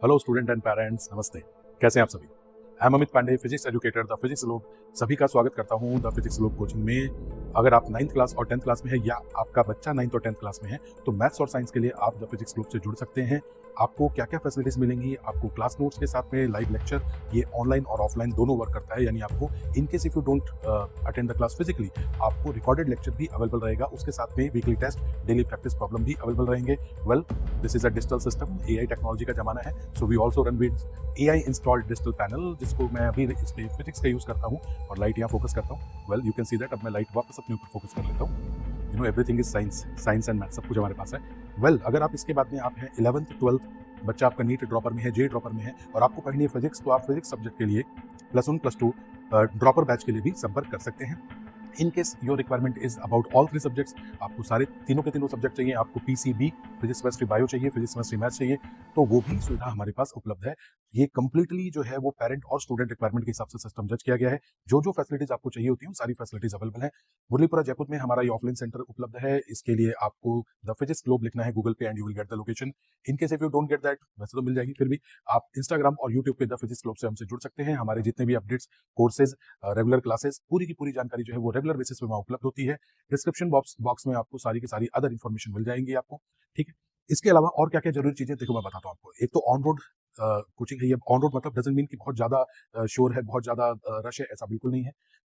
Hello student and parents, नमस्ते। कैसे हैं आप सभी? I am Amit Pande, physics educator the physics globe. सभी का स्वागत करता हूं द फिजिक्स ग्लोब कोचिंग में। अगर आप 9th क्लास और 10th क्लास में है या आपका बच्चा 9th और 10th क्लास में है तो मैथ्स और साइंस के लिए आप द फिजिक्स ग्लोब से जुड़ सकते हैं। आपको क्या क्या फैसिलिटीज मिलेंगी, आपको क्लास नोट्स के साथ में लाइव लेक्चर, ये ऑनलाइन और ऑफलाइन दोनों वर्क करता है। यानी आपको in case if you don't attend the class physically, आपको रिकॉर्डेड लेक्चर भी अवेलेबल रहेगा। उसके साथ में weekly test, daily practice problem भी अवेलेबल रहेंगे। Well, this is a digital system, AI technology का जमाना है। So we also run with AI installed digital panel, जिसको मैं अभी इस पे फिजिक्स का यूज करता हूँ और लाइट यहाँ फोकस करता हूँ। Well, you can see that अब मैं लाइट वापस अपने ऊपर फोकस कर लेता हूँ। You know, everything is science and math, सब कुछ हमारे पास है। वेल, अगर आप इसके बाद में आप हैं 11th 12th, बच्चा आपका नीट ड्रॉपर में है, जे ड्रॉपर में है और आपको पढ़नी है फिजिक्स, तो आप फिजिक्स सब्जेक्ट के लिए +1 +2 ड्रॉपर बैच के लिए भी संपर्क कर सकते हैं। In case your requirement is about all 3 subjects, आपको सारे तीनों के तीनों सब्जेक्ट चाहिए, आपको पीसीबी फिजिक्स केमिस्ट्री बायो चाहिए, फिजिक्स केमिस्ट्री मैथ्स चाहिए, तो वो भी सुविधा हमारे पास उपलब्ध है। ये कंप्लीटली जो है वो पेरेंट और स्टूडेंट रिक्वायरमेंट के हिसाब से सिस्टम जज किया गया है। जो जो फैसिलिटीज आपको चाहिए होती है, सारी फैसिलिटीज अवेलेबल है। मुरलीपुरा जयपुर में हमारा ये ऑफलाइन सेंटर उपलब्ध है। इसके लिए आपको द फिजिक्स ग्लोब लिखना है गूगल पे and you will get the location. In case if you don't get that, वैसे तो मिल जाएगी, फिर भी आप इंस्टाग्राम और यूट्यूब पे द फिजिक्स ग्लोब से हमसे जुड़ सकते हैं। हमारे जितने भी अपडेट्स, कोर्सेज, रेगुलर क्लासेस, पूरी की पूरी जानकारी जो है वो रेगुलर बेसिस पे वहाँ उपलब्ध होती है। डिस्क्रिप्शन बॉक्स में आपको सारी की सारी अदर इन्फॉर्मेशन मिल जाएंगी आपको, ठीक है। इसके अलावा और क्या क्या जरूरी चीजें, देखो मैं बताता हूँ आपको। एक तो ऑन रोड कोचिंग है। ये ऑन रोड मतलब डजंट मीन कि बहुत ज्यादा शोर है, बहुत ज्यादा रश है, ऐसा बिल्कुल नहीं है।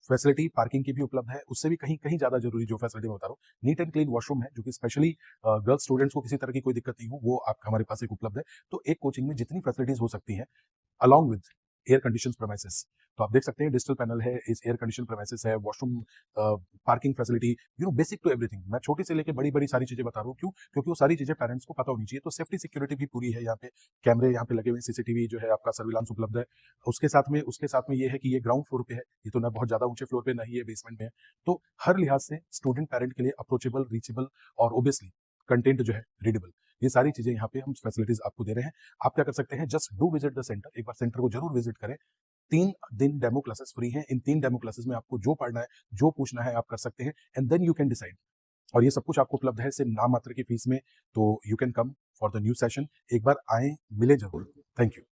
फैसिलिटी पार्किंग की भी उपलब्ध है। उससे भी कहीं कहीं ज्यादा जरूरी जो फैसिलिटी मैं बता रहा हूँ, नीट एंड क्लीन वॉशरूम है, जो कि स्पेशली गर्ल्स स्टूडेंट्स को किसी तरह की कोई दिक्कत नहीं हो, वो आप हमारे पास एक उपलब्ध है। तो एक कोचिंग में जितनी फैसिलिटीज हो सकती हैं along with air condition premises, तो आप देख सकते हैं डिजिटल पैनल है, इस एयर कंडीशन प्रेमाइसेस है, washroom, parking facility, you know, basic to everything. मैं छोटी से लेके बड़ी बड़ी सारी चीजें बता रहा हूँ, क्यों? क्योंकि वो सारी चीजें पेरेंट्स को पता होनी चाहिए। तो सेफ्टी सिक्योरिटी भी पूरी है यहाँ पे, कैमरे यहाँ पे लगे हुए, सीसीटीवी जो है आपका सर्विलांस उपलब्ध है। उसके साथ में ये है कि ये ग्राउंड फ्लोर पे है, ये तो ना बहुत ज्यादा ऊंचे फ्लोर पे, ना ही ये बेसमेंट में है। तो हर लिहाज से स्टूडेंट पेरेंट के लिए अप्रोचेबल, रीचेबल और ओबियसली कंटेंट जो है रीडेबल, ये सारी चीजें यहाँ पे हम फैसिलिटीज आपको दे रहे हैं। आप क्या कर सकते हैं, just do visit the centre, एक बार सेंटर को जरूर विजिट करें। 3 दिन डेमो क्लासेस फ्री हैं। इन 3 डेमो क्लासेस में आपको जो पढ़ना है, जो पूछना है, आप कर सकते हैं and then you can decide. और ये सब कुछ आपको उपलब्ध है सिर्फ नाम मात्र की फीस में। तो you can come for the new session. एक बार आए, मिले जरूर। Thank you.